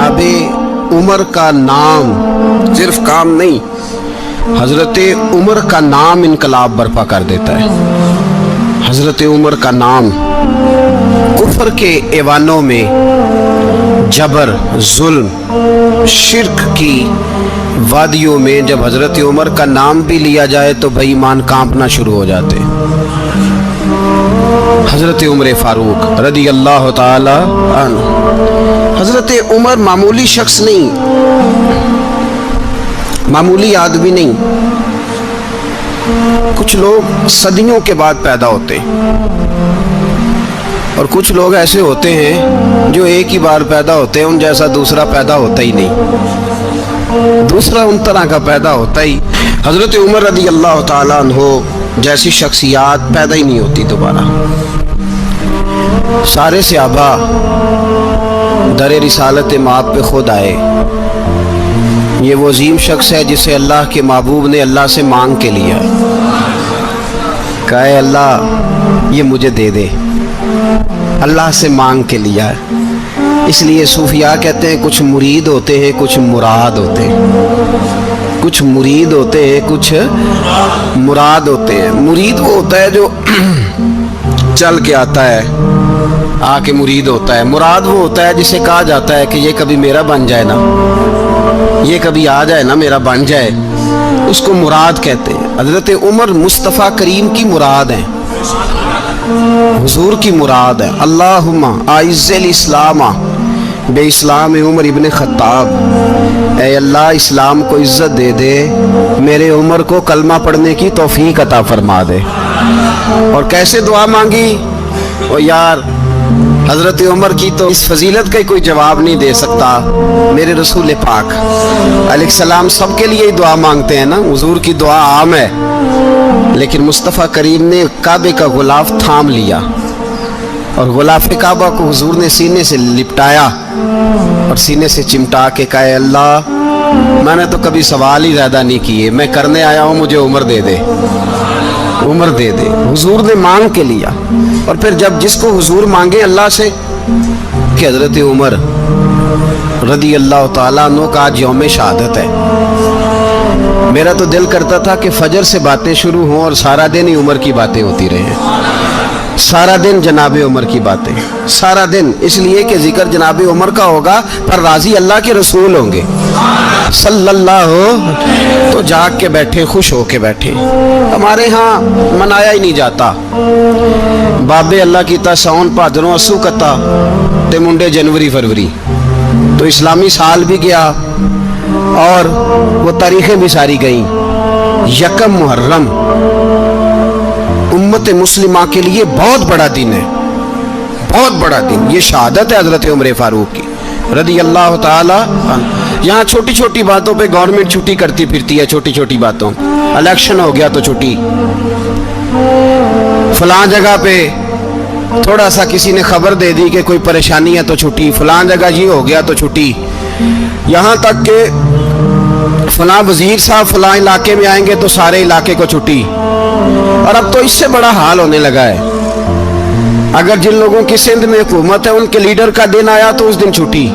जनाब उमर का नाम सिर्फ काम नहीं, हजरत उमर का नाम इनकलाब बर्पा कर देता है। हजरत उमर का नाम कुफर के ऐवानों में, जबर, जुल्म, शिर्क की वादियों में जब हजरत उमर का नाम भी लिया जाए तो भाई ईमान कांपना शुरू हो जाते। हजरत उमर फारूक रदी अल्लाह ताला अन्हु। हजरत उमर मामूली शख्स नहीं, मामूली आदमी नहीं। कुछ लोग सदियों के बाद पैदा होते हैं और कुछ लोग ऐसे होते हैं जो एक ही बार पैदा होते हैं, उन जैसा दूसरा पैदा होता ही नहीं, दूसरा उन तरह का पैदा होता ही। हजरत उमर रदी अल्लाह ताला अन्हु जैसी शख्सियात पैदा ही नहीं होती दोबारा। सारे सहाबा दर रिसालत माप पे खुद आए। ये वो अजीम शख्स है जिसे अल्लाह के महबूब ने अल्लाह से मांग के लिया, कहा है अल्लाह ये मुझे दे दे, अल्लाह से मांग के लिया है। इसलिए सूफिया कहते हैं कुछ मुरीद होते हैं, कुछ मुराद होते हैं। कुछ मुरीद होते हैं, कुछ मुराद होते हैं। मुरीद वो होता है जो चल के आता है, आके मुरीद होता है। मुराद वो होता है जिसे कहा जाता है कि ये कभी मेरा बन जाए ना, ये कभी आ जाए ना, मेरा बन जाए, उसको मुराद कहते हैं। हजरत उमर मुस्तफ़ा करीम की मुराद है, हुजूर की मुराद है। अल्लाहुम्मा आइज़्ज़िल इस्लामा बे इस्लाम उमर इब्न खत्ताब। ऐ अल्लाह इस्लाम को इज्जत दे दे, मेरे उमर को कलमा पढ़ने की तौफीक अता फरमा दे। और कैसे दुआ मांगी? ओ यार, हजरत उमर की तो इस फजीलत का कोई जवाब नहीं दे सकता। मेरे रसूल पाक अलैहिस्सलाम सबके लिए ही दुआ मांगते हैं ना, हुजूर की दुआ आम है, लेकिन मुस्तफ़ा करीम ने काबे का गुलाफ थाम लिया और गुलाफ काबा को हुजूर ने सीने से लिपटाया और सीने से चिमटा के कहा, अल्लाह मैंने तो कभी सवाल ही ज़्यादा नहीं किए, मैं करने आया हूँ, मुझे उम्र दे दे, उम्र दे दे। हुजूर ने मांग के लिया। और फिर जब जिसको हुजूर मांगे अल्लाह से कि हजरत उमर रदी अल्लाह ताला अन्हु का आज यौम शहादत है, मेरा तो दिल करता था कि फजर से बातें शुरू हों और सारा दिन ही उमर की बातें होती रहें, सारा दिन जनाब उमर की बातें, सारा दिन। इसलिए कि जिक्र जनाब उमर का होगा पर राजी अल्लाह के रसूल होंगे सल्लल्लाहु। तो जाग के बैठे, खुश हो के बैठे। हमारे यहाँ मनाया ही नहीं जाता। बाबे अल्लाह की सावन भादरों असू कता ते मुंडे जनवरी फरवरी। तो इस्लामी साल भी गया और वो तारीखें भी सारी गई। यकम मुहर्रम उम्मत मुस्लिमा के लिए बहुत बड़ा दिन है, बहुत बड़ा दिन। ये शहादत है हजरत उमर फारूक की रदी अल्लाह ताला। यहाँ छोटी छोटी बातों पे गवर्नमेंट छुट्टी करती फिरती है, छोटी छोटी बातों। इलेक्शन हो गया तो छुट्टी, फलां जगह पे थोड़ा सा किसी ने खबर दे दी कि कोई परेशानी है तो छुट्टी, फलां जगह ये हो गया तो छुट्टी। यहाँ तक के फलां वजीर साहब फलां इलाके में आएंगे तो सारे इलाके को छुट्टी। और अब तो इससे बड़ा हाल होने लगा है, अगर जिन लोगों की सिंध में हुकूमत है उनके लीडर का दिन आया तो उस दिन छुट्टी,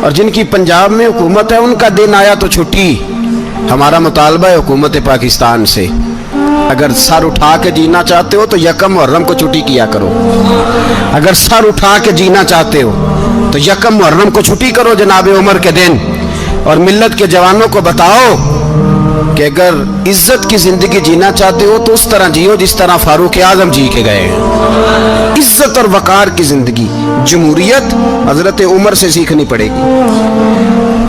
और जिनकी पंजाब में हुकूमत है उनका दिन आया तो छुट्टी। हमारा मुतालबा है हुकूमत पाकिस्तान से, अगर सर उठा के जीना चाहते हो तो यकम मुहर्रम को छुट्टी किया करो। अगर सर उठा के जीना चाहते हो तो यकम मुहर्रम को छुट्टी करो जनाब उमर के दिन। और मिल्लत के जवानों को बताओ कि अगर इज्जत की जिंदगी जीना चाहते हो तो उस तरह जियो जिस तरह फारूक आजम जी के गए। इज्जत और वकार की जिंदगी, जमहूरियत हजरत उमर से सीखनी पड़ेगी।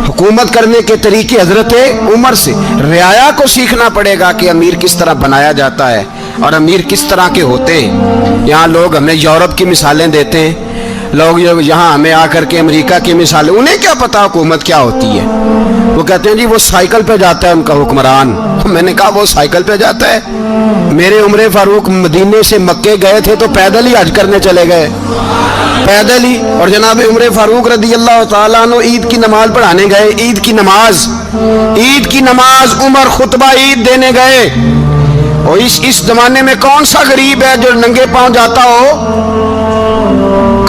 हुकूमत करने के तरीके हजरत उमर से, रियाया को सीखना पड़ेगा कि अमीर किस तरह बनाया जाता है और अमीर किस तरह के होते हैं। यहाँ लोग हमें यूरोप की मिसालें देते हैं, लोग यहाँ हमें आकर के अमेरिका की मिसालें, उन्हें क्या पता हुकूमत क्या होती है। वो कहते हैं जी वो साइकिल पे जाता है उनका हुक्मरान। मैंने कहा वो साइकिल पे जाता है? मेरे उमर फारूक मदीने से मक्के गए थे तो पैदल ही हज करने चले गए, पैदल ही। और जनाब उमर फारूक रदी अल्लाह ताला अन्हु ईद की नमाज पढ़ाने गए। ईद की नमाज उमर खुतबा ईद देने गए। और इस जमाने में कौन सा गरीब है जो नंगे पांव जाता हो?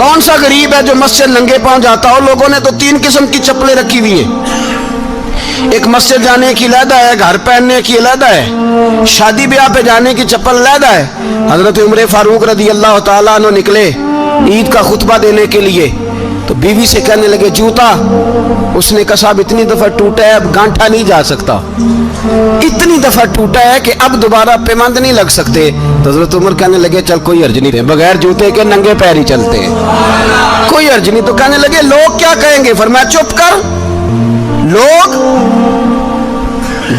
कौन सा गरीब है जो मस्जिद नंगे पांव जाता हो? लोगों ने तो 3 किस्म की चप्पलें रखी हुई है। एक मस्जिद जाने की अलहदा है, घर पहनने की अलहदा है, शादी ब्याह पे जाने की चप्पल अलहदा है। हजरत उमर फारूक रदी अल्लाह ताला अन्हु निकले ईद का खुतबा देने के लिए, तो बीवी से कहने लगे जूता। उसने कहा साहब इतनी दफा टूटा है अब गांठा नहीं जा सकता, इतनी दफा टूटा है कि अब दोबारा पेमंद नहीं लग सकते। तो हजरत उमर कहने लगे चल कोई अर्ज नहीं, बगैर जूते के नंगे पैर ही चलते हैं, कोई अर्ज नहीं। तो कहने लगे लोग क्या कहेंगे? फरमाया चुप कर। लोग,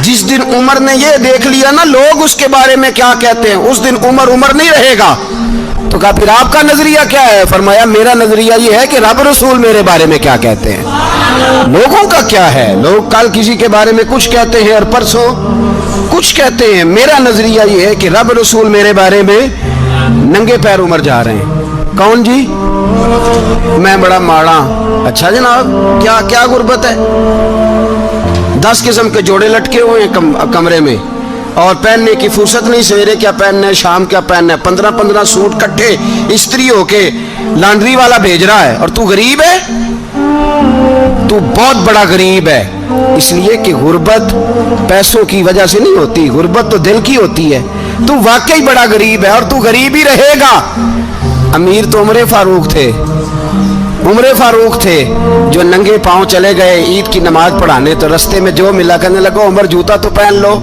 जिस दिन उमर ने ये देख लिया ना लोग उसके बारे में क्या कहते हैं, उस दिन उमर उमर नहीं रहेगा। तो कहा फिर आपका नजरिया क्या है? फरमाया मेरा नजरिया ये है कि रब रसूल मेरे बारे में क्या कहते हैं। लोगों का क्या है? लोग कल किसी के बारे में कुछ कहते हैं और परसों कुछ कहते हैं। मेरा नजरिया ये है कि रब रसूल मेरे बारे में नंगे पैर उमर जा रहे हैं। कौन जी? मैं बड़ा माड़ा। अच्छा जनाब, क्या क्या गुर्बत है? 10 किस्म के जोड़े लटके हुए हैं कमरे में और पहनने की फुर्सत नहीं। सवेरे क्या पहनना है, शाम क्या पहनना है, 15-15 सूट कट्ठे इस्त्री होके लॉन्ड्री वाला भेज रहा है। और तू गरीब है, तू बहुत बड़ा गरीब है। इसलिए कि गुर्बत पैसों की वजह से नहीं होती, गुर्बत तो दिल की होती है। तू वाकई बड़ा गरीब है और तू गरीब ही रहेगा। अमीर तो उमर फारूक थे, उमर फारूक थे जो नंगे पांव चले गए ईद की नमाज पढ़ाने। तो रास्ते में जो मिला कहने लगा उमर जूता तो पहन लो।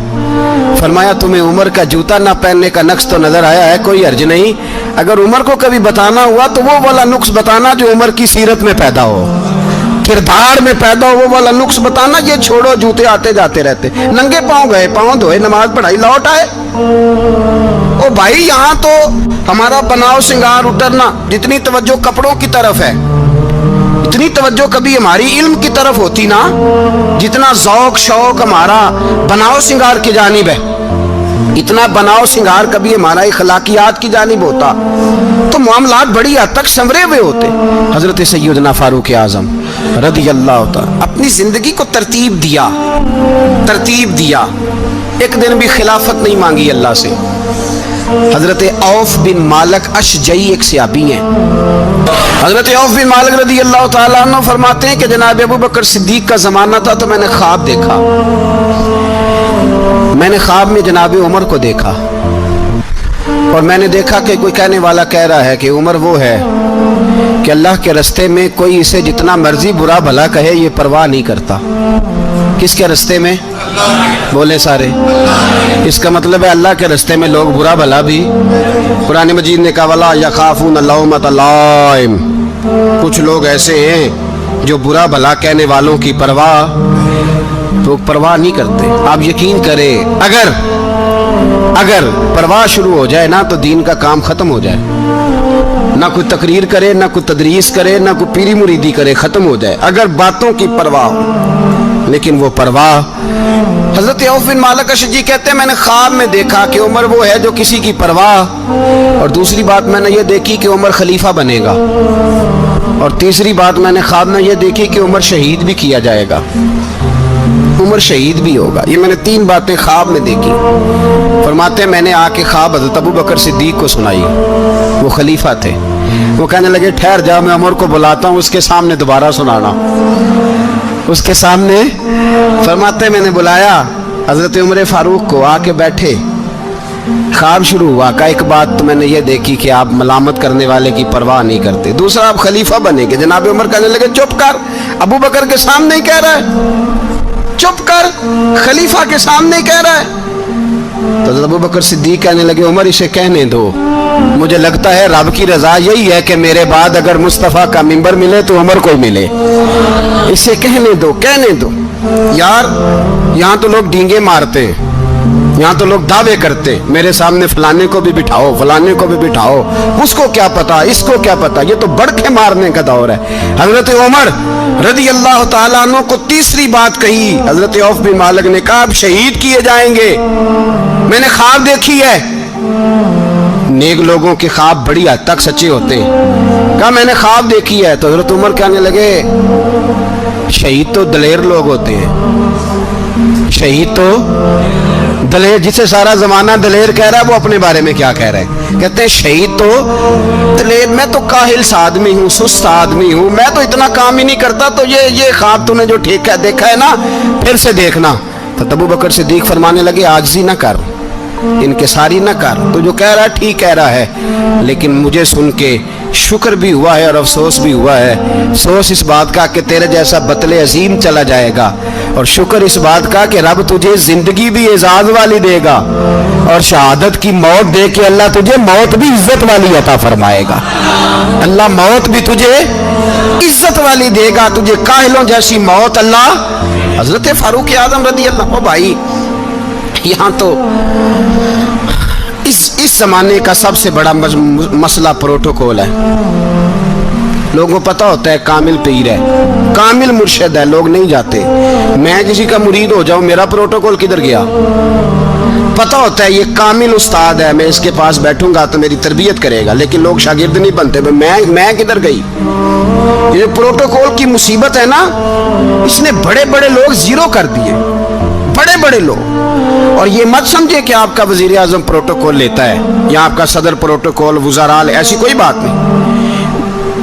फरमाया तुम्हें उमर का जूता ना पहनने का नक्श तो नजर आया है, कोई अर्ज नहीं। अगर उमर को कभी बताना हुआ तो वो वाला नुक्स बताना जो उमर की सीरत में पैदा हो, किरदार में पैदा हो, वो वाला नुक्स बताना। ये छोड़ो, जूते आते जाते रहते। नंगे पांव गए, पांव धोए, नमाज पढ़ाई, लौट आए। ओ भाई यहाँ तो हमारा बनाव श्रृंगार उतरना, जितनी तवज्जो कपड़ों की तरफ है इतनी तवज्जो कभी हमारी इल्म की तरफ होती ना, जितना ज़ौक शौक हमारा बनाव श्रृंगार की जानिब है, इतना बनाव श्रृंगार कभी हमारा इखलाकियात की जानिब होता तो मामलात बड़ी हद तक संवरे हुए होते। हजरत सैयदना फारूक आजम रदी अल्लाह तआला अपनी जिंदगी को तरतीब दिया। एक दिन भी खिलाफत नहीं मांगी अल्लाह से। हजरत औफ बिन मालिक अशजई एक सहाबी हैं। हजरत औफ बिन मालिक रदी अल्लाह तआला अन्हु फरमाते हैं कि जनाब अबू बकर सिद्दीक का जमाना था तो मैंने ख्वाब देखा। मैंने ख्वाब में जनाब उमर को देखा और मैंने देखा कि कोई कहने वाला कह रहा है कि उमर वो है कि अल्लाह के रास्ते में कोई इसे जितना मर्जी बुरा भला कहे ये परवाह नहीं करता। किसके रास्ते में? बोले सारे। इसका मतलब है अल्लाह के रास्ते में लोग बुरा भला भी। कुरान मजीद ने कहा वला यखाफून लौमत लाइम, कुछ लोग ऐसे हैं जो बुरा भला कहने वालों की परवाह नहीं करते। आप यकीन करें अगर परवाह शुरू हो जाए ना तो दीन का काम खत्म हो जाए। ना कोई तकरीर करे, ना कोई तदरीस करे, ना कोई पीरी मुरीदी करे, खत्म हो जाए अगर बातों की परवाह हो। लेकिन वो परवाह, हजरत औफ बिन मालिक अशजी कहते हैं मैंने ख्वाब में देखा कि उमर वो है जो किसी की परवाह, और दूसरी बात मैंने ये देखी कि उमर खलीफा बनेगा, और तीसरी बात मैंने ख्वाब में ये देखी कि उमर शहीद भी किया जाएगा, उमर शहीद भी होगा। ये मैंने 3 बातें ख्वाब में देखी। फरमाते हैं मैंने आके ख्वाब हज़रत अबू बकर सिद्दीक को सुनाई। वो खलीफा थे। वो कहने लगे ठहर जा, मैं उमर को बुलाता हूँ, उसके सामने दोबारा सुनाना। उसके सामने फरमाते मैंने बुलाया हज़रत उमर फारूक को, आके बैठे। ख्वाब शुरू हुआ का एक बात तो मैंने ये देखी कि आप मलामत करने वाले की परवाह नहीं करते। दूसरा आप खलीफा बनेंगे। जनाब उमर कहने लगे चुप कर, अबू बकर के सामने ही कह रहा है, चुप कर, खलीफा के सामने ही कह रहा है। तो अबू बकर सिद्दीक कहने लगे उमर इसे कहने दो, मुझे लगता है रब की रजा यही है कि मेरे बाद अगर मुस्तफ़ा का मिंबर मिले तो उमर को मिले, इसे कहने दो यार। यहाँ तो लोग डींगे मारते हैं, यहाँ तो लोग दावे करते, मेरे सामने फलाने को भी बिठाओ, फलाने को भी बिठाओ, उसको क्या पता, इसको क्या पता। ये तो बड़के मारने का दौर है। हजरत उमर रदी अल्लाह ताला अन्हु को तीसरी बात कही। हजरत औफ बिन मालिक ने कहा आप शहीद किए जाएंगे, मैंने ख्वाब देखी है। नेक लोगों के ख्वाब बड़ी हद तक सच्चे होते हैं। कहा मैंने ख्वाब देखी है। तो हजरत उमर कहने लगे शहीद तो दलेर लोग होते हैं, शहीद तो दलेर, जिसे सारा जमाना दलेर कह रहा है, वो अपने बारे में क्या कह रहे हैं? कहते हैं शहीद तो दलेर, मैं तो काहिल सा आदमी हूँ, सुस्त आदमी हूँ, मैं तो इतना काम ही नहीं करता। तो ये ख्वाब तूने जो ठीक है देखा है ना, फिर से देखना। तो अबू बकर सिद्दीक फरमाने लगे आजिज़ी ना कर, इनकिसारी न कर, तो जो कह रहा है ठीक कह रहा है, लेकिन मुझे सुन के शुक्र भी हुआ है और अफसोस भी हुआ है। अफसोस इस बात का कि तेरे जैसा बतले अजीम चला जाएगा, और शुक्र इस बात का कि रब तुझे जिंदगी भी एजाज वाली देगा, और शहादत की मौत दे के अल्लाह तुझे मौत भी इज्जत वाली अता फरमाएगा। अल्लाह मौत भी तुझे इज्जत वाली देगा, तुझे काहिलों जैसी मौत अल्लाह। हजरत फारूक आजम रदी अल्लाह, ओ भाई यहाँ तो इस जमाने का सबसे बड़ा मसला प्रोटोकॉल है। लोगों को पता होता है कामिल पीर है, कामिल मुर्शिद है, लोग नहीं जाते। मैं किसी का मुरीद हो जाऊं, मेरा प्रोटोकॉल किधर गया? पता होता है ये कामिल उस्ताद है, मैं इसके पास बैठूंगा तो मेरी तरबियत करेगा, लेकिन लोग शागिर्द नहीं बनते। मैं किधर गई? ये प्रोटोकॉल की मुसीबत है ना, इसने बड़े बड़े लोग जीरो कर दिए, बड़े बड़े लोग। और ये मत समझे कि आपका वजीर आजम प्रोटोकॉल लेता है या आपका सदर प्रोटोकॉल, वुज़ारा, ऐसी कोई बात नहीं।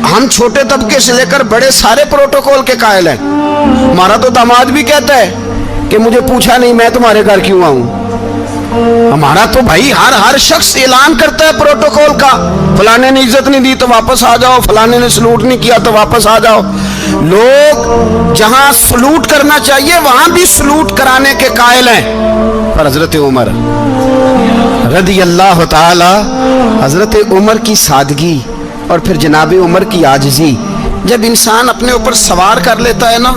हम छोटे तबके से लेकर बड़े सारे प्रोटोकॉल के कायल हैं। हमारा तो दामाद भी कहता है कि मुझे पूछा नहीं मैं तुम्हारे घर क्यों आऊं। हमारा तो भाई हर शख्स ऐलान करता है प्रोटोकॉल का, फलाने ने इज्जत नहीं दी तो वापस आ जाओ, फलाने ने सलूट नहीं किया तो वापस आ जाओ। लोग जहां सलूट करना चाहिए वहां भी सलूट कराने के कायल हैं। पर हजरत उमर रदी अल्लाह ताला, हजरत उमर की सादगी और फिर जनाब उमर की आजिज़ी, जब इंसान अपने ऊपर सवार कर लेता है ना,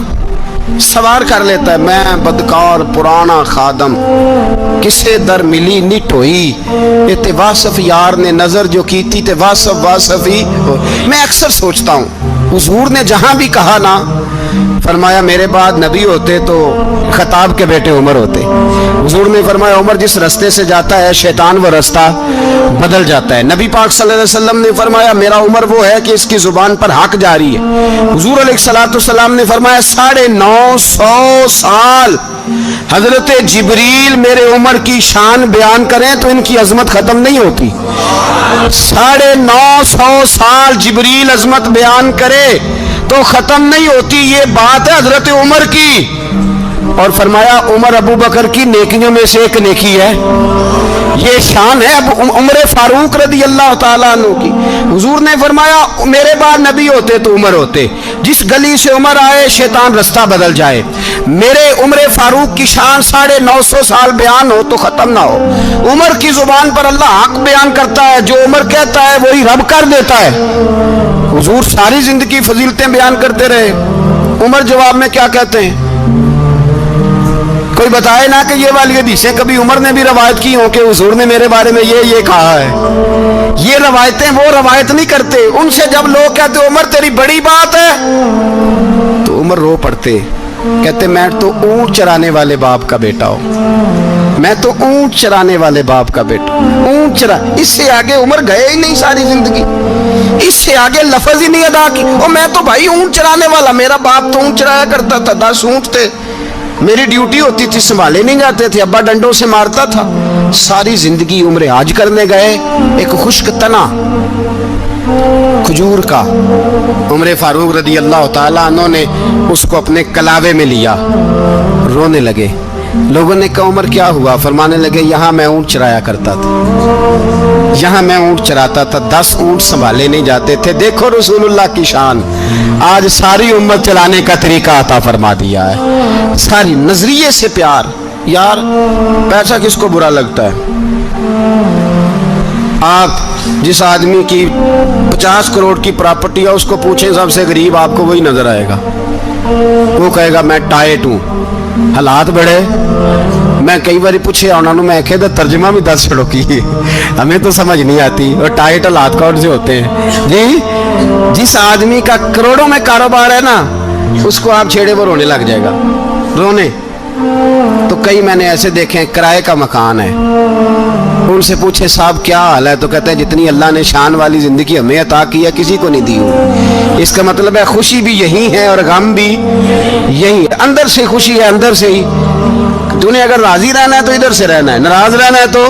सवार कर लेता है, मैं बदकार पुराना खादम किसे दर मिली निट होई, ये वासफ यार ने नजर जो की थी ते वासफ वासफ ही। मैं अक्सर सोचता हूँ हुजूर ने जहां भी कहा ना, फरमाया मेरे बाद नबी होते तो खताब के बेटे उमर होते। हुजूर ने फरमाया उमर जिस रास्ते से जाता है शैतान वो रास्ता बदल जाता है। नबी पाक सल्लल्लाहु अलैहि वसल्लम ने फरमाया मेरा उमर वो है कि इसकी जुबान पर हक जारी है। हुजूर अलैहिस्सलाम ने फरमाया 950 साल हजरत जिब्रील मेरे उमर की शान बयान करें तो इनकी अजमत खत्म नहीं होती। 950 साल जिब्रील अजमत बयान करे तो खत्म नहीं होती। ये बात है हजरत उमर की। और फरमाया उमर अबू बकर की नेकियों में से एक नेकी है, ये शान है अब उमर फारूक रदी अल्लाह ताला अन्हु की। हुजूर ने फरमाया मेरे बाद नबी होते तो उमर होते, जिस गली से उमर आए शैतान रास्ता बदल जाए। मेरे उमर फारूक की शान 950 साल बयान हो तो खत्म ना हो। उमर की जुबान पर अल्लाह हक बयान करता है, जो उमर कहता है वही रब कर देता है। हुजूर सारी जिंदगी फजीलतें बयान करते रहे, उमर जवाब में क्या कहते हैं? कोई बताए ना कि ये वाली हदीसें कभी उमर ने भी रवायत की हो कि हुजूर ने मेरे बारे में ये कहा है। ये रवायतें वो रवायत नहीं करते। उनसे जब लोग कहते उमर तेरी बड़ी बात है तो उमर रो पड़ते, कहते मैं तो ऊंट चराने वाले बाप का बेटा हूं, मैं तो ऊंट चराने वाले बाप का बेटा, ऊंट चरा। इससे आगे उमर गए ही नहीं सारी जिंदगी, इससे आगे लफ्ज ही नहीं अदा की। और मैं तो भाई ऊंट चराने वाला, मेरा बाप तो ऊंट चराया करता था, 10 ऊंट थे, मेरी ड्यूटी होती थी, संभाले नहीं जाते थे, अब्बा डंडों से मारता था। सारी जिंदगी उम्र हाज करने गए, एक खुश्क तना खजूर का उमर फारूक रदी अल्लाह ताला अन्हु ने उसको अपने कलावे में लिया, रोने लगे। लोगों ने कहा उमर क्या हुआ? फरमाने लगे यहाँ मैं ऊंट चराया करता था, यहाँ मैं ऊंट चराता था, 10 ऊंट संभाले नहीं जाते थे। देखो रसूलुल्लाह की शान, आज सारी उम्मत चलाने का तरीका अता फरमा दिया है। सारी नजरिए से प्यार। यार पैसा किसको बुरा लगता है? आप जिस आदमी की 50 करोड़ की प्रॉपर्टी है उसको पूछें सबसे गरीब, आपको वही नजर आएगा। वो कहेगा मैं टाइट हूं, हालात बड़े। मैं कई बार पूछे उन्होंने, मैं आखे तर्जमा भी 10 छड़ो की, हमें तो समझ नहीं आती। और टाइट हालात कौन से होते हैं जी? जिस आदमी का करोड़ों में कारोबार है ना, उसको आप छेड़े वो रोने लग जाएगा, रोने। तो कई मैंने ऐसे देखे हैं किराए का मकान है, उनसे पूछे साहब क्या हाल है, तो कहते हैं जितनी अल्लाह ने शान वाली जिंदगी हमें अता की है किसी को नहीं दी हुई। इसका मतलब है खुशी भी यही है और गम भी यही। अंदर से खुशी है, अंदर से ही तूने अगर राजी रहना है तो इधर से रहना है, नाराज रहना है तो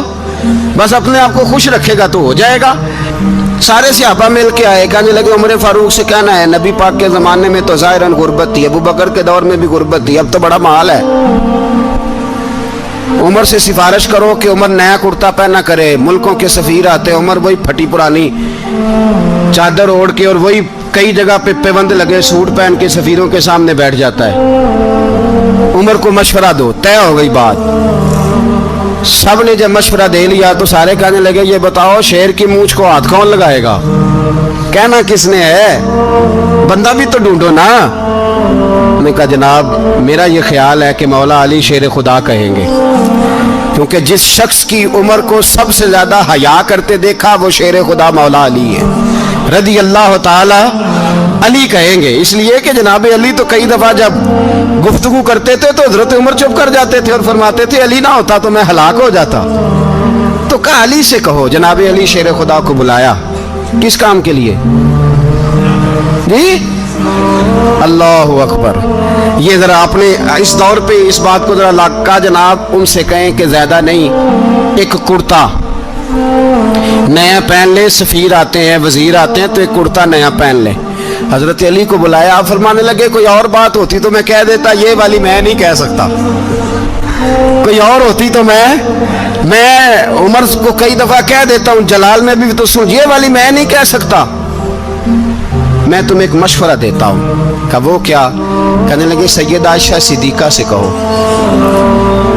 बस अपने आप को खुश रखेगा तो हो जाएगा। सारे सहाबा मिल के आए, कहने लगे उमर फारूक से कहना है नबी पाक के ज़माने में तो ज़ाहिरन गुर्बत थी, अबू बकर के दौर में भी गुर्बत थी, अब तो बड़ा माल है। उमर से सिफारिश करो कि उमर नया कुर्ता पहना करे। मुल्कों के सफ़ीर आते, उमर वही फटी पुरानी चादर ओढ़ के और वही कई जगह पे पाबंद लगे सूट पहन के सफ़ीरों के सामने बैठ जाता है। उमर को मशवरा दो, तय हो गई बात। सब ने जब मशवरा दे लिया तो सारे कहने लगे ये बताओ शेर की मूंछ को हाथ कौन लगाएगा? कहना किसने है, बंदा भी तो ढूंढो ना। उन्होंने कहा जनाब मेरा ये ख्याल है कि मौला अली शेर खुदा कहेंगे, क्योंकि जिस शख्स की उम्र को सबसे ज्यादा हया करते देखा वो शेर खुदा मौला अली है, रदी अल्लाह ताला अली कहेंगे। इसलिए कि जनाब अली तो कई दफा जब गुफ्तगू करते थे तो हजरत उमर चुप कर जाते थे और फरमाते थे अली ना होता तो मैं हलाक हो जाता। तो कहा अली से कहो। जनाब अली शेर खुदा को बुलाया, किस काम के लिए जी? अल्लाह अकबर। ये जरा आपने इस दौर पे इस बात को जरा लाका जनाब उनसे कहें कि ज्यादा नहीं, एक कुर्ता नया पहन ले, सफीर आते हैं वजीर आते हैं तो एक कुर्ता नया पहन ले। हजरत अली को बुलाया, आप फरमाने लगे कोई और बात होती तो मैं कह देता, ये वाली मैं नहीं कह सकता। कोई और होती तो मैं उमर को कई दफा कह देता हूँ, जलाल में भी तो सुन, ये वाली मैं नहीं कह सकता। मैं तुम्हें एक मशवरा देता हूँ। कहा वो क्या? कहने लगे सैयद आयशा सिद्दीका से कहो,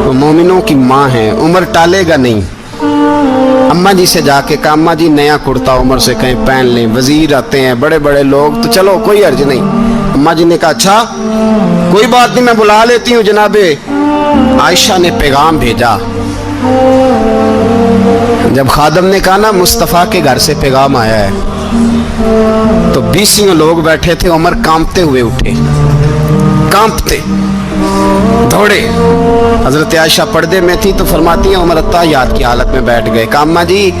वो मोमिनों की माँ है, उमर टालेगा नहीं। अम्मा जी से जाके कहा अम्मा जी नया कुर्ता उमर से कहीं पहन लें, वजीर आते हैं बड़े बड़े लोग तो चलो कोई अर्ज नहीं। अम्मा जी ने कहा अच्छा कोई बात नहीं मैं बुला लेती हूँ। जनाबे आयशा ने पैगाम भेजा। जब खादम ने कहा ना मुस्तफ़ा के घर से पैगाम आया है, तो 20 लोग बैठे थे। उमर कांपते हुए उठे, कांपते दौड़े। हजरत आयशा पर्दे में थी तो फरमाती है उमर अत्ताहियात की हालत में बैठ गए। कहा अम्मा जी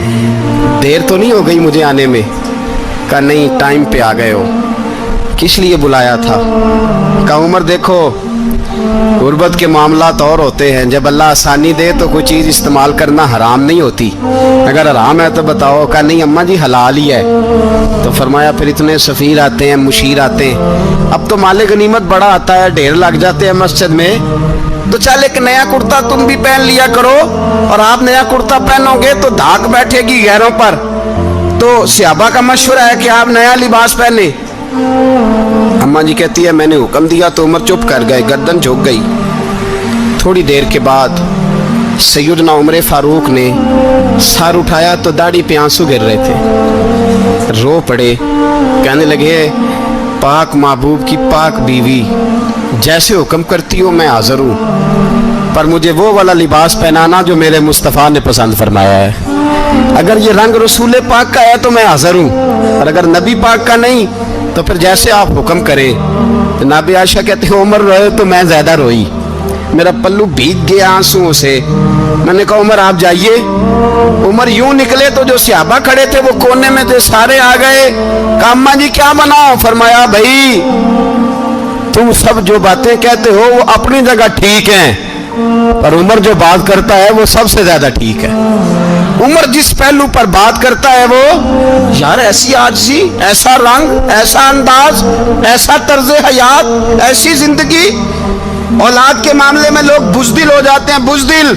देर तो नहीं हो गई मुझे आने में? कहा नहीं टाइम पे आ गए हो। किस लिए बुलाया था? कहा उमर देखो गुर्बत के मामलात और होते हैं, जब अल्लाह आसानी दे तो कोई चीज़ इस्तेमाल करना हराम नहीं होती, अगर हराम है तो बताओ। कहा नहीं अम्मा जी हलाल ही है। तो फरमाया फिर इतने सफ़ीर आते हैं मुशीर आते हैं, अब तो माले गनीमत बड़ा आता है, ढेर लग जाते हैं मस्जिद में, तो चल एक नया कुर्ता तुम भी पहन लिया करो। और आप नया कुर्ता पहनोगे तो धाक बैठेगी गैरों पर। तो सहाबा का मशवरा है कि आप नया लिबास पहने। अम्मा जी कहती है मैंने हुक्म दिया तो उमर चुप कर गए, गर्दन झुक गई। थोड़ी देर के बाद सैयदना उमर फारूक ने सर उठाया तो दाढ़ी पे आंसू गिर रहे थे, रो पड़े। कहने लगे पाक महबूब की पाक बीवी, जैसे हुक्म करती हो मैं हाजिर हूँ, पर मुझे वो वाला लिबास पहनाना जो मेरे मुस्तफ़ा ने पसंद फरमाया है। अगर ये रंग रसूल पाक का है तो मैं हाजिर हूँ, और अगर नबी पाक का नहीं तो फिर जैसे आप हुक्म करें। तो नाबी आयशा कहते हैं उमर रोए तो मैं ज्यादा रोई, मेरा पल्लू भीग गया आंसुओं से। मैंने कहा उमर आप जाइए। उमर यूं निकले तो जो सहाबा खड़े थे वो कोने में थे, सारे आ गए। कहा अम्मा जी क्या बनाओ? फरमाया भाई तुम सब जो बातें कहते हो वो अपनी जगह ठीक हैं, पर उमर जो बात करता है वो सबसे ज्यादा ठीक है। उमर जिस पहलू पर बात करता है वो, यार ऐसी आजिज़ी, ऐसा रंग, ऐसा अंदाज, ऐसा तर्ज हयात, ऐसी जिंदगी। औलाद के मामले में लोग बुज़दिल हो जाते हैं, बुज़दिल।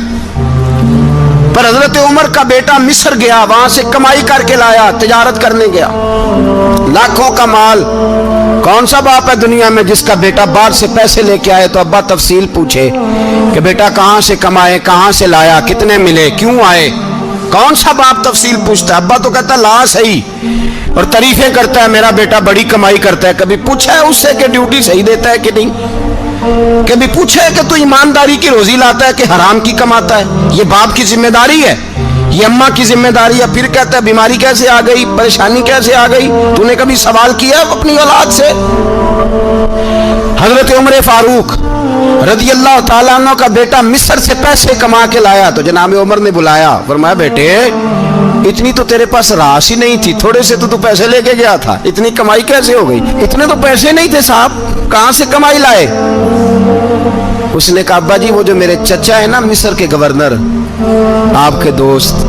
पर हजरत उमर का बेटा मिस्र गया, वहां से कमाई करके लाया, तिजारत करने गया, लाखों का माल। कौन सा बाप है दुनिया में जिसका बेटा बाहर से पैसे लेके आए तो अब्बा तफसील पूछे कि बेटा कहां से कमाए, कहां से लाया, कितने मिले, क्यों आए? कौन सा बाप तफसील पूछता है? अब्बा तो कहता ला सही और तारीफें करता है, मेरा बेटा बड़ी कमाई करता है। कभी पूछा है उससे कि ड्यूटी सही देता है कि नहीं? कभी पूछा है कि तू ईमानदारी की रोजी लाता है कि हराम की कमाता है? ये बाप की जिम्मेदारी है, ये अम्मा की जिम्मेदारी है। फिर कहता है बीमारी कैसे आ गई, परेशानी कैसे आ गई? तूने कभी सवाल किया अपनी औलाद से? हजरत उमर फारूक रज़ी अल्लाह ताला अन्हु का बेटा मिस्र से पैसे कमा के लाया तो जनाब उमर ने बुलाया, फरमाया बेटे इतनी तो तेरे पास राशि नहीं थी, थोड़े से तो तू पैसे लेके गया था, इतनी कमाई कैसे हो गई? इतने तो पैसे नहीं थे साहब, कहां से कमाई लाए? उसने कहा अब्बा जी वो जो मेरे चचा है ना मिस्र के गवर्नर, आपके दोस्त,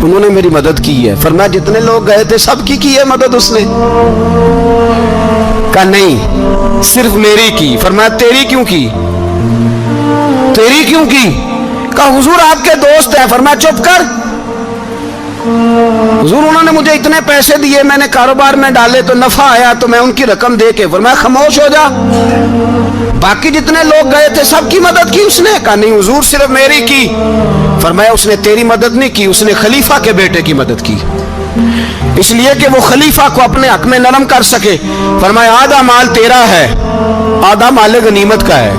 उन्होंने मेरी मदद की है। फरमाया जितने लोग गए थे सबकी की है मदद उसने? कहा नहीं सिर्फ मेरी की। फरमाया तेरी क्यों की? तेरी क्यों की? कहा हुजूर आपके दोस्त हैं। फरमाया चुप कर, हुजूर उन्होंने मुझे इतने पैसे दिए, मैंने कारोबार में डाले तो नफा आया तो मैं उनकी रकम दे के। फरमाया खामोश हो जा, बाकी जितने लोग गए थे सबकी मदद की उसने? कहा नहीं हुजूर सिर्फ मेरी की। फरमाया उसने तेरी मदद नहीं की, उसने खलीफा के बेटे की मदद की, इसलिए कि वो खलीफा को अपने हक में नरम कर सके। फरमाया आधा माल तेरा है, आधा माल गनीमत का है,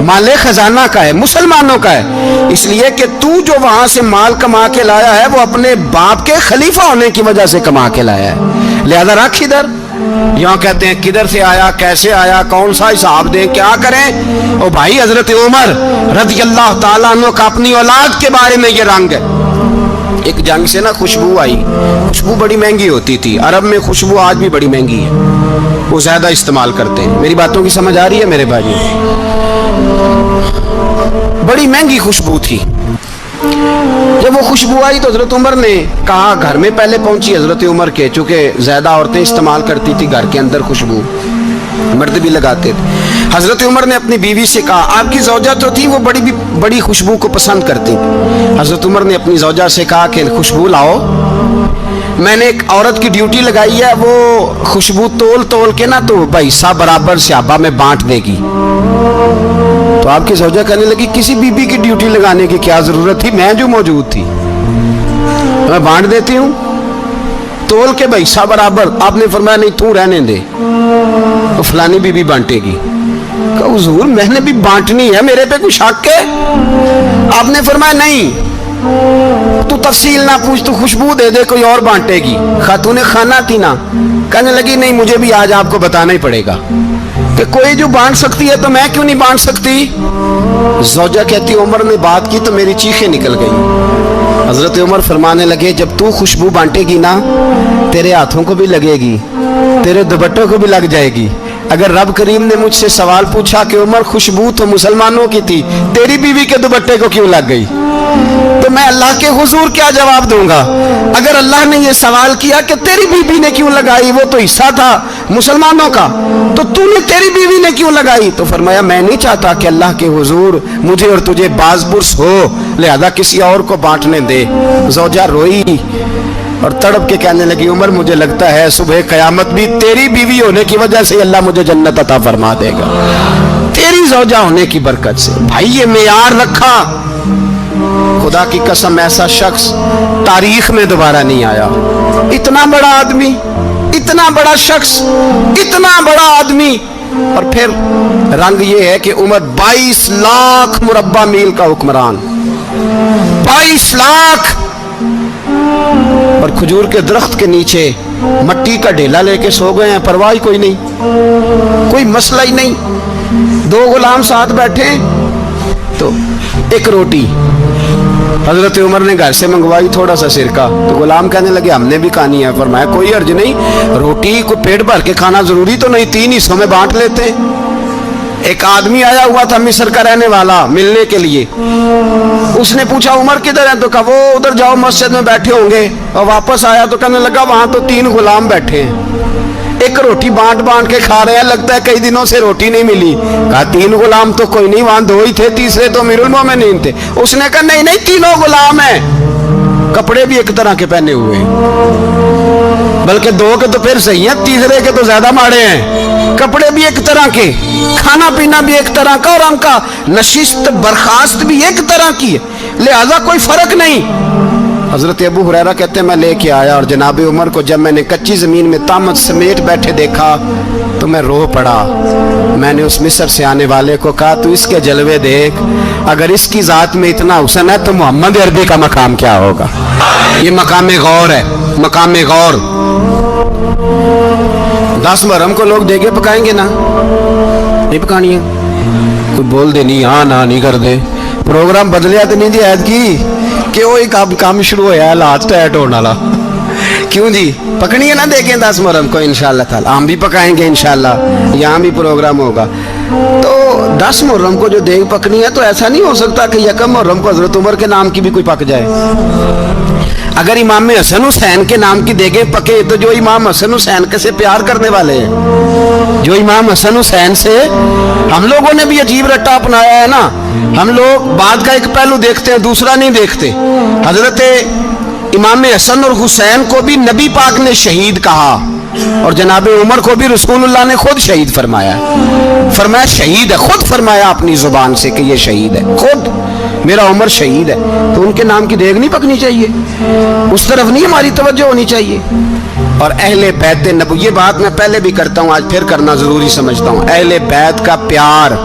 माल खजाना का है, मुसलमानों का है, इसलिए कि तू जो वहां से माल कमा के लाया है वो अपने बाप के खलीफा होने की वजह से कमा के लाया है, लिहाजा रख इधर। यहाँ कहते हैं किधर से आया, कैसे आया, कौन सा हिसाब दें, क्या करें? ओ भाई हजरत उमर रज़ी अल्लाह ताला अन्हु का अपनी औलाद के बारे में ये रंग है। एक जंग से ना खुशबू आई, खुशबू बड़ी महंगी होती थी, अरब में खुशबू आज भी बड़ी महंगी है, वो ज्यादा इस्तेमाल करते हैं। मेरी बातों की समझ आ रही है मेरे भाई? बड़ी महंगी खुशबू थी। जब वो खुशबू आई तो हजरत उमर ने कहा, घर में पहले पहुंची हजरत उमर के, चूंकि ज्यादा औरतें इस्तेमाल करती थी घर के अंदर खुशबू, मर्द भी लगाते थे। हजरत उमर ने अपनी बीवी से कहा, आपकी ज़ौजा तो थी वो बड़ी खुशबू को पसंद करती। हजरत उमर ने अपनी ज़ौजा से कहा कि खुशबू लाओ, मैंने एक औरत की ड्यूटी लगाई है, वो खुशबू तोल तोल के ना तो भाई सब बराबर सहाबा में बांट देगी। तो आपकी ज़ौजा कहने लगी किसी बीबी की ड्यूटी लगाने की क्या जरूरत थी, मैं जो मौजूद थी मैं बांट देती हूँ तोल के भाई सब बराबर। आपने फरमाया नहीं तू रहने दे, तो फलानी बीबी बांटेगी। कहा हुजूर मैंने भी बांटनी है, मेरे पे कोई शक है? आपने फरमाया नहीं, तू तफसील ना पूछ, तू खुशबू दे दे, कोई और बांटेगी। खातूने खाना थी ना, कहने लगी नहीं मुझे भी आज आपको बताना ही पड़ेगा कि कोई जो बांट सकती है तो मैं क्यों नहीं बांट सकती? ज़ौजा कहती उमर ने बात की तो मेरी चीखें निकल गई। हजरत उमर फरमाने लगे जब तू खुशबू बांटेगी ना तेरे हाथों को भी लगेगी, तेरे दुपट्टों को भी लग जाएगी। अगर रब करीम ने मुझसे सवाल पूछा कि उमर खुशबू तो मुसलमानों की थी, तेरी बीवी के दुपट्टे को क्यों लग गई, तो मैं अल्लाह के हुजूर क्या जवाब दूंगा? अगर अल्लाह ने यह सवाल किया कि तेरी बीवी ने क्यों लगाई, वो तो हिस्सा था मुसलमानों का, तो तूने तेरी बीवी ने क्यों लगाई? तो फरमाया मैं नहीं चाहता कि अल्लाह के हुजूर मुझे और तुझे बाज़पुरस हो, लिहाजा किसी और को बांटने दे। ज़ौजा रोई और तड़प के कहने लगी उमर मुझे लगता है सुबह कयामत भी तेरी बीवी होने की वजह से अल्लाह मुझे जन्नत अता फरमा देगा, तेरी ज़ौजा होने की बरकत से। भाई ये मेयार रखा, खुदा की कसम ऐसा शख्स तारीख में दोबारा नहीं आया। इतना बड़ा आदमी, इतना बड़ा शख्स, इतना बड़ा आदमी, और फिर रंग ये है कि उमर 22 लाख मुरब्बा मील का हुक्मरान, 22 लाख, और खजूर के दरख्त के नीचे मट्टी का ढेला लेके सो गए हैं, परवाह ही कोई नहीं, कोई मसला ही नहीं। 2 गुलाम साथ बैठे तो एक रोटी हजरत उमर ने घर से मंगवाई, थोड़ा सा सिरका, तो गुलाम कहने लगे हमने भी खानी है। फरमाया कोई अर्ज नहीं, रोटी को पेट भर के खाना जरूरी तो नहीं, 3 हिस्सों में बांट लेते। एक आदमी आया हुआ था मिस्र का रहने वाला मिलने के लिए, उसने पूछा उमर किधर है, तो कहा वो उधर जाओ मस्जिद में बैठे होंगे, और वापस आया तो कहने लगा वहां तो 3 गुलाम बैठे हैं, एक रोटी बांट बांट के खा रहे हैं, लगता है कई दिनों से रोटी नहीं मिली। कहा 3 गुलाम तो कोई नहीं, वहां 2 ही थे, तीसरे तो अमीरुल मोमिनीन थे। उसने कहा नहीं नहीं 3 गुलाम हैं, कपड़े भी एक तरह के पहने हुए, बल्कि 2 के तो फिर सही है, तीसरे के तो ज्यादा माड़े हैं, कपड़े भी एक तरह के, खाना पीना भी एक तरह का, और उनका नशिस्त बर्खास्त भी एक तरह की है, लिहाजा कोई फर्क नहीं। हजरत अबू हुरैरा कहते हैं मैं लेके आया, और जनाब उमर को जब मैंने कच्ची जमीन में तामत समेट बैठे देखा तो मैं रो पड़ा। मैंने उस मिस्र से आने वाले को कहा तू इसके जलवे देख, अगर इसकी जात में इतना हुस्न है तो मोहम्मद अरबी का मकाम क्या होगा। ये मकाम गौर है, मकाम गौर। 10 मुहर्रम को लोग देगे पकाएंगे ना, नहीं पकानी है, कोई बोल दे नहीं, हाँ ना नहीं कर दे, प्रोग्राम बदलिया तो नहीं दी ऐद की कि वही काम शुरू होया हालात टाइट होने वाला। क्यों जी, पकड़िए ना देखें 10 मुहर्रम को इंशाअल्लाह ताला, हम भी पकाएंगे इंशाअल्लाह, यहाँ भी प्रोग्राम होगा। तो 10 मुहर्रम को जो देग पकनी है, तो ऐसा नहीं हो सकता कि यकम मुहर्रम को हजरत उमर के नाम की भी कोई पक जाए। अगर इमाम हसन हुसैन के नाम की देगें पके तो जो इमाम हसन हुसैन के से प्यार करने वाले हैं, जो इमाम हसन हुसैन से हम लोगों ने भी अजीब रट्टा अपनाया है ना, हम लोग बात का एक पहलू देखते हैं, दूसरा नहीं देखते। हजरत इमाम हसन और हुसैन को भी नबी पाक ने शहीद कहा और जनाब उमर को भी रसूलुल्लाह ने खुद शहीद फरमाया। फरमाया शहीद है, खुद फरमाया अपनी जुबान से कि ये शहीद है, खुद मेरा उमर शहीद है। तो उनके नाम की देग नहीं पकनी चाहिए, उस तरफ नहीं हमारी तवज्जो होनी चाहिए। और अहले बैत नबू, ये बात मैं पहले भी करता हूँ, आज फिर करना जरूरी समझता हूँ। अहले बैत का प्यार,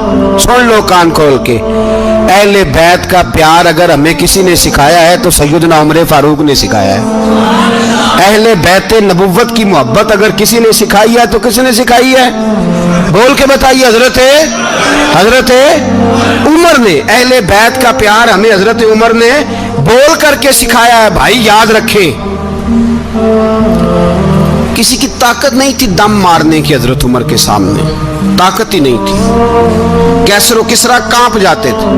सुन लो कान खोल के, अहले बैत का प्यार अगर हमें किसी ने सिखाया है तो सैयदना उमर फारूक ने सिखाया है। अहले बैत नबुव्वत की मोहब्बत अगर किसी ने सिखाई है तो किसने सिखाई है? बोल के बताइए। हजरत उमर ने। अहले बैत का प्यार हमें हजरत उमर ने बोल करके सिखाया है। भाई याद रखे, किसी की ताकत नहीं थी दम मारने की हजरत उमर के सामने, ताकत ही नहीं थी। कैसरो किसरा कांप जाते थे,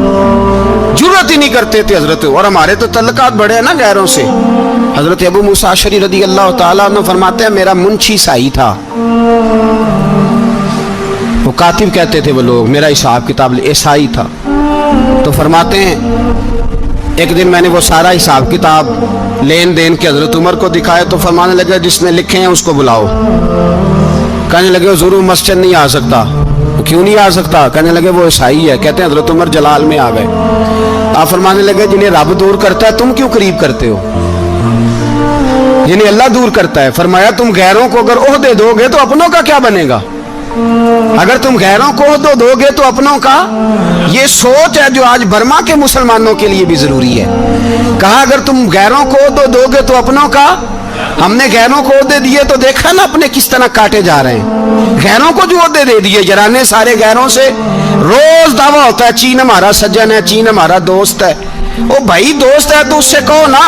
जुर्रत ही नहीं करते थे हजरत। और हमारे तो तल्लकात बड़े हैं ना गैरों से। हजरत अबू मूसा अशअरी रदी अल्लाह ताला अन्हु फरमाते हैं, मेरा मुंशी साई था, वो कातिब कहते थे वो लोग, मेरा हिसाब किताब ईसाई था। तो फरमाते हैं एक दिन मैंने वो सारा हिसाब किताब लेन देन के हजरत उमर को दिखाया तो फरमाने लगे जिसने लिखे हैं उसको बुलाओ। कहने लगे हुजूर मस्जिद नहीं आ सकता। क्यों नहीं आ सकता? कहने लगे वो ईसाई है। कहते हैं हजरत उमर जलाल में आ गए। आप फरमाने लगे जिन्हें रब दूर करता है तुम क्यों करीब करते हो? जिन्हें अल्लाह दूर करता है। फरमाया तुम गैरों को अगर ओहदे दोगे तो अपनों का क्या बनेगा? अगर तुम गैरों को ओहदे दोगे तो अपनों का। ये सोच है जो आज बर्मा के मुसलमानों के लिए भी जरूरी है। कहा अगर तुम गैरों को ओहदे दोगे तो अपनों का। हमने गैरों को ओहदे दिए तो देखा ना अपने किस तरह काटे जा रहे हैं। गैरों को जो ओहदे दे दिए जराने सारे गैरों से, रोज दावा होता है चीन हमारा सज्जन है, चीन हमारा दोस्त है। ओ भाई दोस्त है तो उससे कहो ना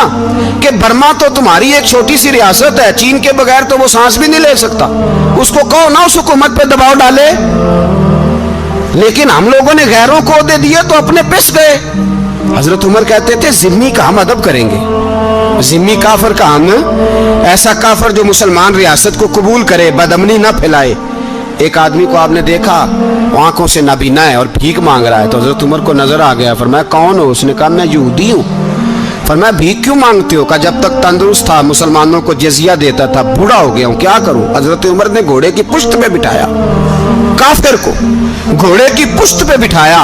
कि बर्मा तो तुम्हारी एक छोटी सी रियासत है, चीन के बगैर तो वो सांस भी नहीं ले सकता। उसको कहो ना उस हुकूमत पे दबाव डाले। लेकिन हम लोगों ने गैरों को दे दिए तो अपने पिस गए। हजरत उमर कहते थे जिम्मी का हम अदब करेंगे, जिम्मी काफर का हम, ऐसा काफर जो मुसलमान रियासत को कबूल करे, बदअमनी ना फैलाए। एक आदमी को आपने देखा आंखों से नाबीना है और भीख मांग रहा है, तो हजरत उमर को नजर आ गया। फरमाया कौन हो? उसने कहा मैं यहूदी हूँ। फरमाया भीख क्यों मांगते हो? कहा जब तक तंदुरुस्त था मुसलमानों को जजिया देता था, बूढ़ा हो गया हूँ क्या करूँ? हजरत उमर ने घोड़े की पुश्त पे बिठाया, काफिर को घोड़े की पुश्त पे बिठाया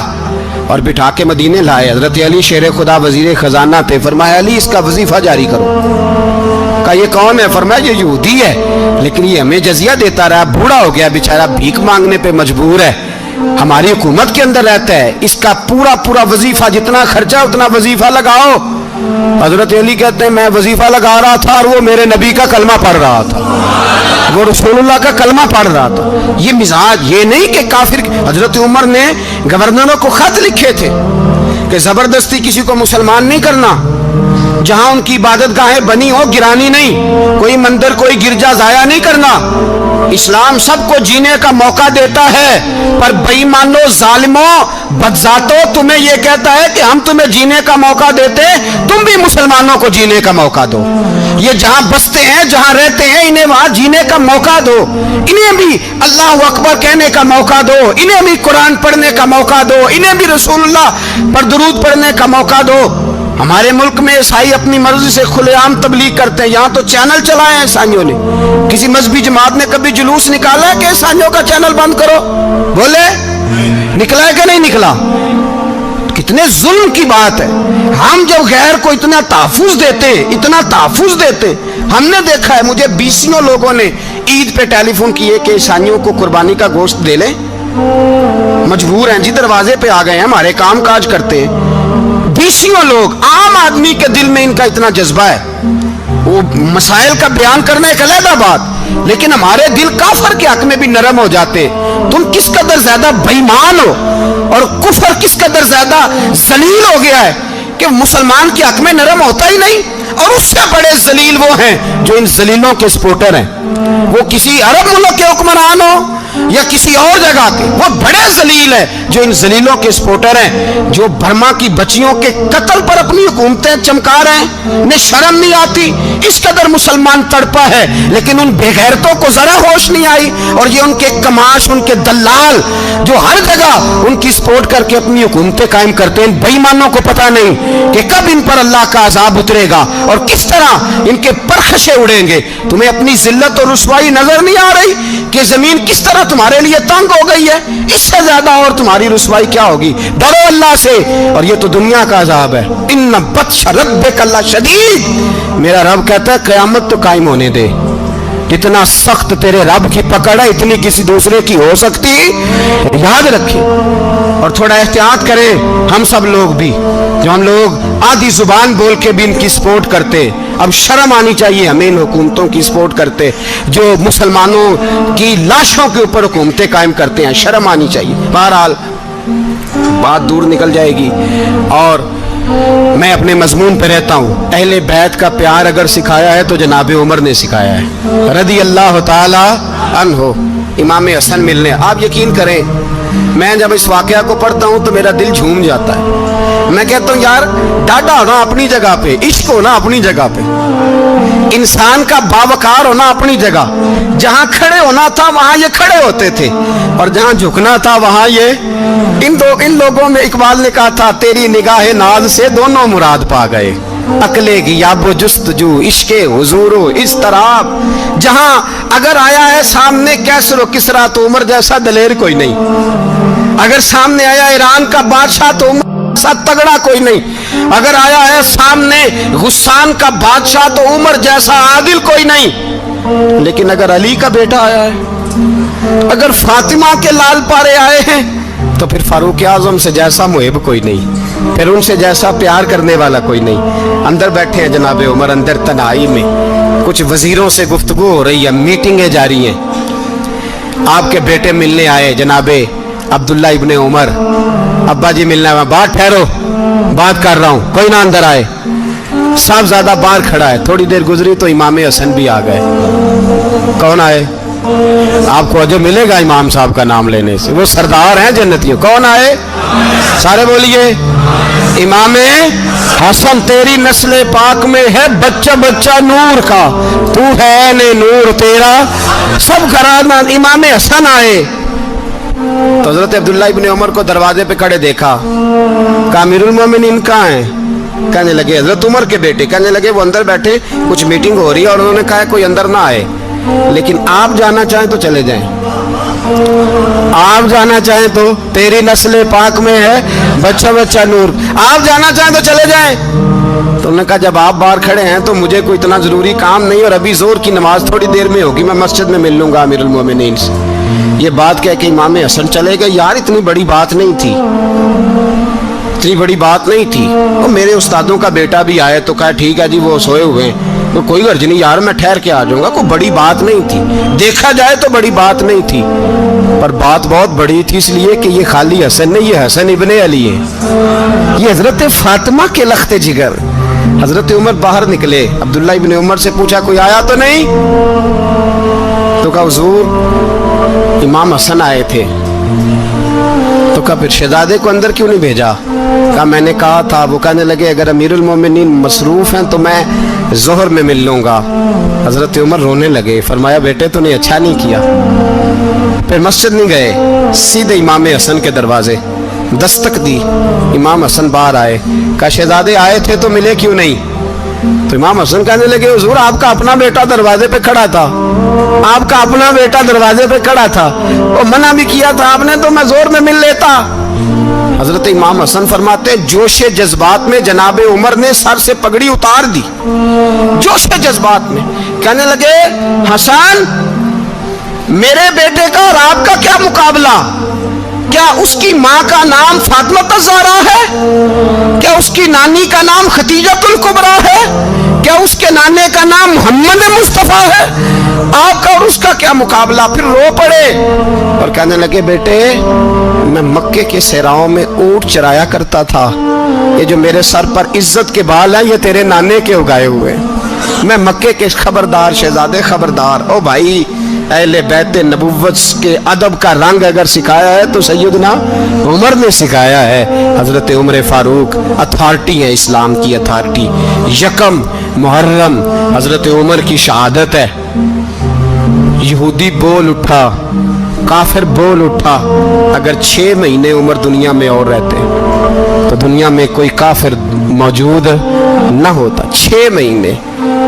और बिठा के मदीने लाए। हजरत अली शेर खुदा वजीर खजाना थे। फरमाया अली इसका वजीफा जारी करो। कहा ये कौन है? फरमाया ये यहूदी है लेकिन ये हमें जजिया देता रहा, बूढ़ा हो गया बेचारा, भीख मांगने पे मजबूर है, हमारी हुकूमत के अंदर रहता है, इसका पूरा पूरा वजीफा जितना खर्चा उतना वजीफा लगाओ। हजरत अली कहते हैं मैं वजीफा लगा रहा था और वो मेरे नबी का कलमा पढ़ रहा था, वो रसूलुल्लाह का कलमा पढ़ रहा था। ये मिजाज, ये नहीं कि काफिर। हजरत उमर ने गवर्नरों को खत लिखे थे कि जबरदस्ती किसी को मुसलमान नहीं करना, जहां उनकी इबादत गाहें बनी हो गिरानी नहीं, कोई मंदिर कोई गिरजा जाया नहीं करना। इस्लाम सबको जीने का मौका देता है, पर बेईमानों जालिमों बदजातों तुम्हें यह कहता है कि हम तुम्हें जीने का मौका देते, तुम भी मुसलमानों को जीने का मौका दो। ये जहां बसते हैं जहां रहते हैं इन्हें वहां जीने का मौका दो, इन्हें भी अल्लाह अकबर कहने का मौका दो, इन्हें भी कुरान पढ़ने का मौका दो, इन्हें भी रसूलुल्लाह पर दुरूद पढ़ने का मौका दो। हमारे मुल्क में ईसाई अपनी मर्जी से खुलेआम तबलीग करते हैं। यहाँ तो चैनल चलाए हैं ईसाइयों ने। किसी मजहबी जमात ने कभी जुलूस निकाला है कि ईसाइयों का चैनल बंद करो? बोले निकला है कि नहीं निकला? कितने जुल्म की बात है। हम जब गैर को इतना तहफुज देते, इतना तहफुज देते, हमने देखा है, मुझे 20 लोगों ने ईद पे टेलीफोन किए कि ईसाइयों को कुर्बानी का गोश्त दे लें, मजबूर हैं जी, दरवाजे पे आ गए हैं, हमारे काम काज करते हैं। 20 लोग, आम आदमी के दिल में इनका इतना जज्बा है, वो मसाइल का बयान करना एक अलग बात, लेकिन हमारे दिल काफर के हक में भी नरम हो जाते। तुम किस कदर ज्यादा बेईमान हो और कुफर किस कदर ज्यादा जलील हो गया है کہ मुसलमान के हक में नरम होता ही नहीं। और उससे बड़े जलील वो हैं जो इन जलीलों के सपोर्टर हैं। वो किसी अरब मुल्क के हुक्मरान हो या किसी और जगह के, वो बड़े जलील है जो इन जलीलों के सपोर्टर हैं, जो बर्मा की बच्चियों के कत्ल पर अपनी हुकूमतें चमका रहे हैं। ने शर्म नहीं आती, इस कदर मुसलमान तड़पा है, लेकिन उन बेगैरतों को जरा होश नहीं आई। और ये उनके कमाश, उनके दलाल जो हर जगह उनकी सपोर्ट करके अपनी हुकूमतें कायम करते हैं, बेईमानों को पता नहीं कि कब इन पर अल्लाह का अजाब उतरेगा और किस तरह इनके परखशे उड़ेंगे। तुम्हें अपनी जिल्लत और रुसवाई नजर नहीं आ रही कि जमीन किस तरह तुम्हारे लिए तंग हो गई है? इससे ज्यादा और तुम्हारी रुसवाई क्या होगी? डरो अल्लाह से, और ये तो दुनिया का अजाब है। इन्न बत्श रब्बिक लशदीद, मेरा रब कहता है क़यामत तो कायम होने दे। इतना सख्त तेरे रब की पकड़ है, इतनी किसी दूसरे की हो सकती? याद रखें और थोड़ा एहतियात करें हम सब लोग भी, जो हम लोग आधी जुबान बोल के भी इनकी सपोर्ट करते। अब शर्म आनी चाहिए हमें इन हुकूमतों की सपोर्ट करते जो मुसलमानों की लाशों के ऊपर हुकूमतें कायम करते हैं। शर्म आनी चाहिए। बहरहाल बात दूर निकल जाएगी और मैं अपने मजमून पे रहता हूँ। अहले बैत का प्यार अगर सिखाया है तो जनाब उमर ने सिखाया है रदी अल्लाह ताला अन्हो। इमाम हसन मिलने, आप यकीन करें मैं जब इस वाकया को पढ़ता हूँ तो मेरा दिल झूम जाता है। मैं कहता हूँ यार, डाटा होना अपनी जगह पे, इश्क होना अपनी जगह पे, इंसान का बावकार होना अपनी जगह। जहाँ खड़े होना था वहाँ ये खड़े होते थे, और जहाँ झुकना था वहाँ ये इन लोगों में इकबाल ने कहा था, तेरी निगाह नाज से दोनों मुराद पा गए। अकले गियाबो जुस्तजू इश्के हुजूरो इस तरह, जहां अगर आया है सामने कैसरो किसरा तो उमर जैसा दलेर कोई नहीं। अगर सामने आया ईरान का बादशाह तो उमर जैसा तगड़ा कोई नहीं। अगर आया है सामने गुस्सान का बादशाह तो उमर जैसा आदिल कोई नहीं। लेकिन अगर अली का बेटा आया है, अगर फातिमा के लाल पारे आए हैं, तो फिर फारूक आजम से जैसा मुहिब कोई नहीं, फिर उनसे जैसा प्यार करने वाला कोई नहीं। अंदर बैठे हैं जनाब उमर, अंदर तनाई में कुछ वजीरों से गुफ्तगू हो रही है, मीटिंगें जारी हैं। आपके बेटे मिलने आए जनाबे अब्दुल्ला इब्ने उमर, अब्बा जी मिलने आए। बात ठहरो, बात कर रहा हूँ, कोई ना अंदर आए। साहबजादा बाहर खड़ा है। थोड़ी देर गुजरी तो इमाम हसन भी आ गए। कौन आए? आपको अजर मिलेगा इमाम साहब का नाम लेने से, वो सरदार हैं जन्नतियों। कौन आए? सारे बोलिए। इमाम हसन, तेरी नस्ल पाक में है बच्चा बच्चा नूर का, तू है ने नूर तेरा सब घराना। इमाम हसन आए तो हजरत अब्दुल्ला इब्ने उमर को दरवाजे पे खड़े देखा। कहा अमीरुल मोमिनीन कहाँ हैं? कहने लगे हजरत उमर के बेटे। कहने लगे वो अंदर बैठे, कुछ मीटिंग हो रही है और उन्होंने कहा कोई अंदर ना आए, लेकिन आप जाना चाहें तो चले जाएं। आप जाना चाहें तो, तेरी नस्ल पाक में है बच्चा बच्चा नूर, आप जाना चाहें तो चले जाएं। तो उन्होंने कहा जब आप बाहर खड़े हैं तो मुझे कोई इतना जरूरी काम नहीं, और अभी जोर की नमाज थोड़ी देर में होगी, मैं मस्जिद में मिल लूंगा अमीरुल मोमिनीन से। ये बात कह के इमाम हसन चले गए। यार इतनी बड़ी बात नहीं थी, इतनी बड़ी बात नहीं थी। और मेरे उस्तादों का बेटा भी आए तो कहा ठीक है जी, वो सोए हुए हैं तो कोई गर्ज नहीं यार, मैं ठहर के आ जाऊंगा, कोई बड़ी बात नहीं थी। देखा जाए तो बड़ी बात नहीं थी, पर बात बहुत बड़ी थी, इसलिए कि ये खाली हसन नहीं, ये हसन इब्ने अली है, ये हजरत फातिमा के लख्ते जिगर। हजरत उमर बाहर निकले, अब्दुल्ला इब्ने उमर से पूछा कोई आया तो नहीं? तो कहा हुजूर इमाम हसन आए थे। तो कहा फिर शहजादे को अंदर क्यों नहीं भेजा? कहा मैंने कहा था। वो कहने लगे अगर अमीरुल मोमिनीन मसरूफ हैं तो मैं जोहर में मिल लूंगा। हजरत उमर रोने लगे। फरमाया बेटे तूने अच्छा नहीं किया। फिर मस्जिद नहीं गए, सीधे इमाम हसन के दरवाजे दस्तक दी। इमाम हसन बाहर आए। कहा शहजादे आए थे तो मिले क्यों नहीं? तो इमाम हसन कहने लगे हुजूर आपका अपना बेटा दरवाजे पे खड़ा था, आपका अपना बेटा दरवाजे पे खड़ा था, और मना भी किया था आपने, तो मैं जोर में मिल लेता। हजरत इमाम हसन फरमाते जोश जज्बात में जनाब उमर ने सर से पगड़ी उतार दी, जोश जज्बात में। कहने लगे हसन मेरे बेटे का और आपका क्या मुकाबला? क्या उसकी माँ का नाम फातिमा ज़हरा है? क्या उसकी नानी का नाम खतीजतुल कुबरा है? क्या उसके नाने का नाम मोहम्मद मुस्तफा है? आपका और उसका क्या मुकाबला? फिर रो पड़े और कहने लगे बेटे میں مکے کے صحراؤں میں اونٹ چرایا کرتا تھا، یہ جو میرے سر پر عزت کے بال ہیں یہ تیرے نانے کے اگائے ہوئے، میں مکے کے خبردار شہزادے خبردار۔ او بھائی، اہل بیت نبوت کے ادب کا رنگ اگر سکھایا ہے تو سیدنا عمر نے سکھایا ہے۔ حضرت عمر فاروق اتھارٹی ہے، اسلام کی اتھارٹی۔ یکم محرم حضرت عمر کی شہادت ہے۔ یہودی بول اٹھا، کافر بول اٹھا، اگر 6 مہینے عمر دنیا میں اور رہتے تو دنیا میں کوئی کافر موجود نہ ہوتا۔ 6 مہینے۔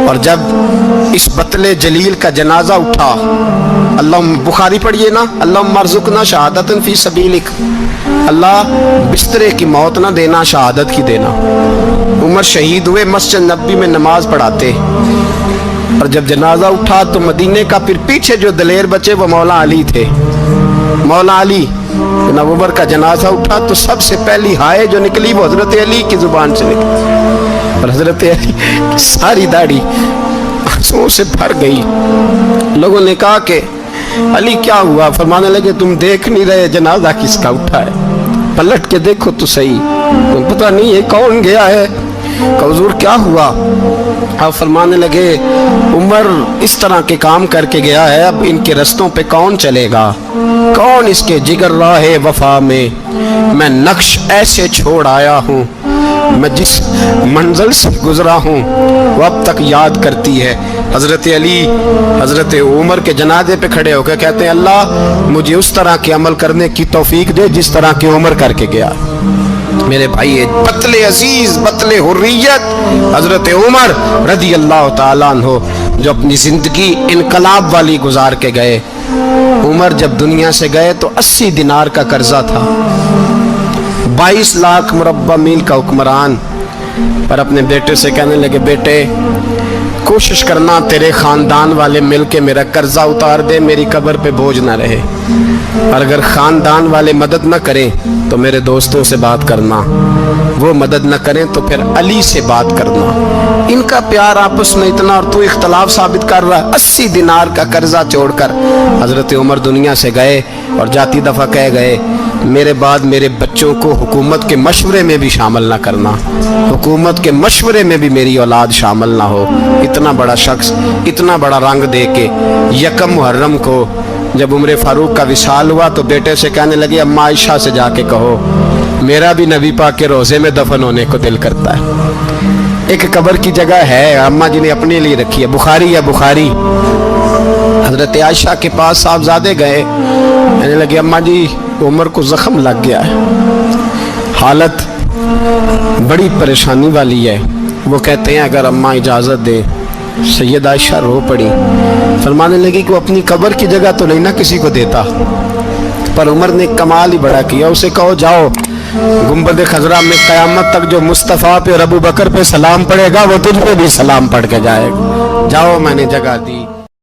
اور جب اس بطل جلیل کا جنازہ اٹھا، اللہ بخاری پڑھیے نا، اللہم ارزقنا شہادت فی سبیلک، اللہ بسترے کی موت نہ دینا، شہادت کی دینا۔ عمر شہید ہوئے، مسجد نبوی میں نماز پڑھاتے، اور جب جنازہ اٹھا تو مدینے کا پھر پیچھے جو دلیر بچے وہ مولا علی تھے۔ مولا علی، جناب عمر کا جنازہ اٹھا تو سب سے پہلی ہائے جو نکلی وہ حضرت علی کی زبان سے نکلی، اور حضرت علی ساری داڑھی آنسوؤں سے بھر گئی۔ لوگوں نے کہا کہ علی کیا ہوا؟ فرمانے لگے تم دیکھ نہیں رہے جنازہ کس کا اٹھا ہے، پلٹ کے دیکھو تو صحیح، تم پتہ نہیں یہ کون گیا ہے؟ کہ حضور کیا ہوا؟ آپ فرمانے لگے عمر اس طرح کے کام کر کے گیا ہے، اب ان کے رستوں پہ کون چلے گا؟ کون اس کے جگر راہ وفا میں؟ میں نقش ایسے چھوڑ آیا ہوں، میں جس منزل سے گزرا ہوں وہ اب تک یاد کرتی ہے۔ حضرت علی حضرت عمر کے جنازے پہ کھڑے ہو کے کہتے ہیں اللہ مجھے اس طرح کے عمل کرنے کی توفیق دے جس طرح کی عمر کر کے گیا۔ میرے بھائی، بطل عزیز، بطل حریت حضرت عمر رضی اللہ تعالیٰ عنہ، جو اپنی زندگی انقلاب والی گزار کے گئے۔ عمر جب دنیا سے گئے تو 80 دینار کا قرضہ تھا، 22 لاکھ مربع میل کا حکمران، پر اپنے بیٹے سے کہنے لگے بیٹے کوشش کرنا تیرے خاندان والے مل کے میرا قرضہ اتار دے، میری قبر پہ بوجھ نہ رہے، اور اگر خاندان والے مدد نہ کریں تو میرے دوستوں سے بات کرنا، وہ مدد نہ کریں تو پھر علی سے بات کرنا، ان کا پیار آپس میں اتنا اور تو اختلاف ثابت کر رہا ہے۔ 80 دینار کا قرضہ چھوڑ کر حضرت عمر دنیا سے گئے، اور جاتی دفعہ کہہ گئے میرے بعد میرے بچوں کو حکومت کے مشورے میں بھی شامل نہ کرنا، حکومت کے مشورے میں بھی میری اولاد شامل نہ ہو۔ اتنا بڑا شخص اتنا بڑا رنگ دے کے یکم محرم کو جب عمر فاروق کا وصال ہوا تو بیٹے سے کہنے لگے اماں عائشہ سے جا کے کہو میرا بھی نبی پاک کے روضے میں دفن ہونے کو دل کرتا ہے۔ ایک قبر کی جگہ ہے اماں جی نے اپنے لیے رکھی ہے، بخاری ہے بخاری۔ حضرت عائشہ کے پاس صاحبزادے گئے، کہنے لگے اماں جی عمر کو زخم لگ گیا ہے، حالت بڑی پریشانی والی ہے۔ وہ کہتے ہیں اگر اماں اجازت دے۔ سید عائشہ رو پڑی، فرمانے لگی کہ وہ اپنی قبر کی جگہ تو نہیں نہ کسی کو دیتا، پر عمر نے کمال ہی بڑا کیا، اسے کہو جاؤ گنبد خضرا میں قیامت تک جو مصطفیٰ پہ اور ابو بکر پہ سلام پڑے گا وہ تجھ پہ بھی سلام پڑھ کے جائے گا، جاؤ میں نے جگہ دی۔